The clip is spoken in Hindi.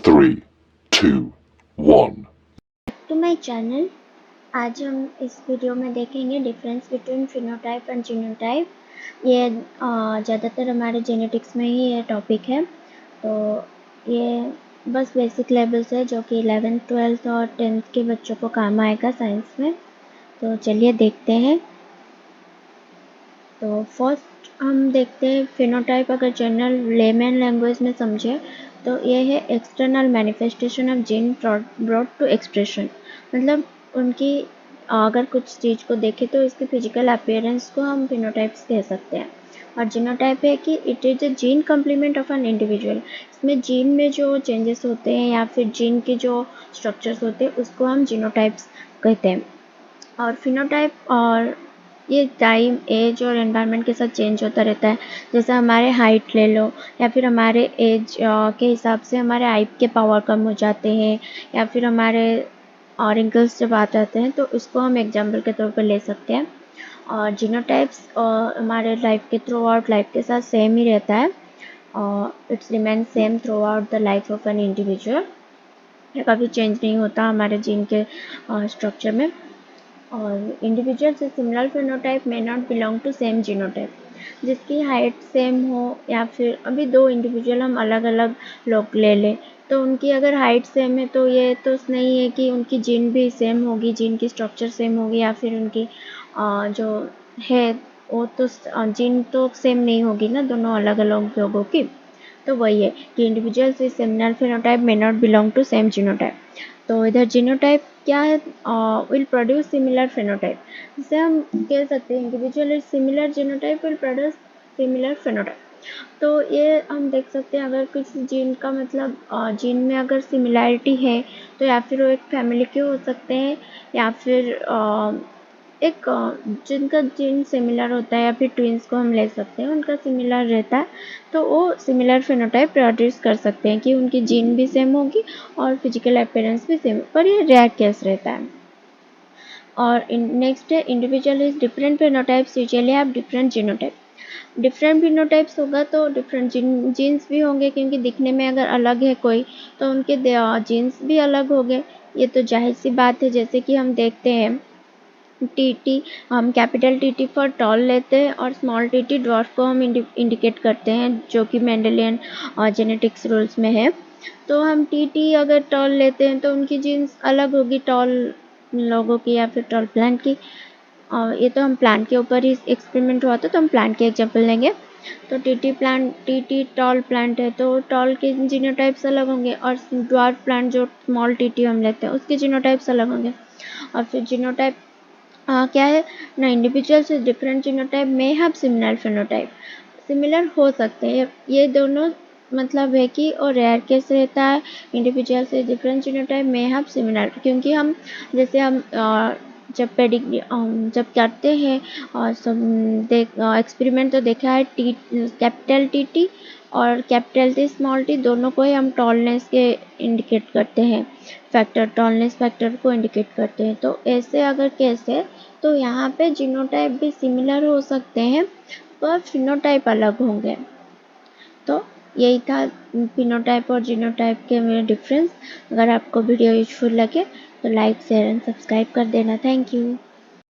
3, 2, 1. To my channel. आज हम इस वीडियो में देखेंगे difference between phenotype and genotype. ये ज़्यादातर हमारे जेनेटिक्स में ही ये टॉपिक है। तो ये बस बेसिक लेवल्स है जो कि 11th 12th और 10th के बच्चों को काम आएगा साइंस में। तो चलिए देखते हैं। तो फर्स्ट हम देखते हैं फिनोटाइप। अगर जनरल लेमैन लैंग्वेज में समझे तो ये है external manifestation of gene brought to expression. मतलब उनकी अगर कुछ चीज़ को देखें तो इसकी फिजिकल अपीयरेंस को हम फिनोटाइप्स कह सकते हैं। और जीनोटाइप है कि it is the gene complement of an individual. इसमें जीन में जो चेंजेस होते हैं या फिर जीन के जो स्ट्रक्चर्स होते हैं उसको हम जीनोटाइप्स कहते हैं। और फिनोटाइप और ये टाइम एज और एनवायरनमेंट के साथ चेंज होता रहता है। जैसे हमारे हाइट ले लो या फिर हमारे एज के हिसाब से हमारे आई के पावर कम हो जाते हैं या फिर हमारे रिंकल्स जब आ जाते हैं तो उसको हम एग्जाम्पल के तौर पर ले सकते हैं। और जीनोटाइप्स हमारे लाइफ के थ्रू आउट लाइफ के साथ सेम ही रहता है और it's remain same through out the life of an individual. कभी चेंज नहीं होता हमारे जीन के स्ट्रक्चर में। और इंडिविजुअल से similar phenotype may not belong to same genotype. जिसकी हाइट सेम हो या फिर अभी दो इंडिविजुअल हम अलग अलग लोग ले लें तो उनकी अगर हाइट सेम है तो ये तो नहीं है कि उनकी जीन भी सेम होगी, जीन की स्ट्रक्चर सेम होगी या फिर उनकी जो है वो तो जीन तो सेम नहीं होगी ना दोनों अलग अलग लोगों की। तो वही है कि individuals with similar phenotype may not belong to same genotype. तो इधर जीनोटाइप क्या है, विल प्रोड्यूस सिमिलर फिनोटाइप। जिसे हम कह सकते हैं individual is similar genotype will produce similar phenotype. तो ये हम देख सकते हैं अगर किसी जीन का मतलब जीन में अगर सिमिलैरिटी है तो या फिर वो एक फैमिली के हो सकते हैं या फिर एक जिनका जीन सिमिलर होता है या फिर ट्विंस को हम ले सकते हैं उनका सिमिलर रहता है तो वो सिमिलर फिनोटाइप प्रोड्यूस कर सकते हैं कि उनकी जीन भी सेम होगी और फिजिकल अपीयरेंस भी सेम, पर ये रेयर केस रहता है। और नेक्स्ट है individual is different phenotypes usually have different genotype. Different phenotypes होगा तो डिफरेंट जीन्स भी होंगे क्योंकि दिखने में अगर अलग है कोई तो उनके जीन्स भी अलग होंगे। ये तो जाहिर सी बात है। जैसे कि हम देखते हैं टी हम कैपिटल टी फॉर टॉल लेते हैं और स्मॉल टी ड्वार्फ को हम इंडिकेट करते हैं जो कि मेंडेलियन जेनेटिक्स रूल्स में है। तो हम टी अगर टॉल लेते हैं तो उनकी जीन्स अलग होगी टॉल लोगों की या फिर टॉल प्लांट की। ये तो हम प्लांट के ऊपर ही एक्सपेरिमेंट हुआ था तो हम प्लांट के एग्जाम्पल लेंगे। तो टी टॉल प्लांट है तो टॉल के जीनोटाइप्स अलग होंगे और ड्वार्फ प्लांट जो स्मॉल टी हम लेते हैं उसके जीनोटाइप्स अलग होंगे। और फिर जीनोटाइप क्या है ना, इंडिविजुअल्स विद डिफरेंट जीनोटाइप में हैव सिमिलर फिनोटाइप। सिमिलर हो सकते हैं ये दोनों, मतलब है कि और रेयर केस रहता है इंडिविजुअल से डिफरेंट जीनोटाइप में हैव सिमिलर। क्योंकि हम जैसे हम जब करते हैं और सब एक्सपेरिमेंट तो देखा है कैपिटल टी और कैपिटल टी स्मॉल टी दोनों को ही हम टॉलनेस के इंडिकेट करते हैं, फैक्टर टॉलनेस फैक्टर को इंडिकेट करते हैं। तो ऐसे अगर केस है तो यहाँ पे जीनोटाइप भी सिमिलर हो सकते हैं पर फिनोटाइप अलग होंगे। तो यही था फिनोटाइप और जीनोटाइप के में डिफरेंस। अगर आपको वीडियो यूजफुल लगे तो लाइक शेयर एंड सब्सक्राइब कर देना। Thank you.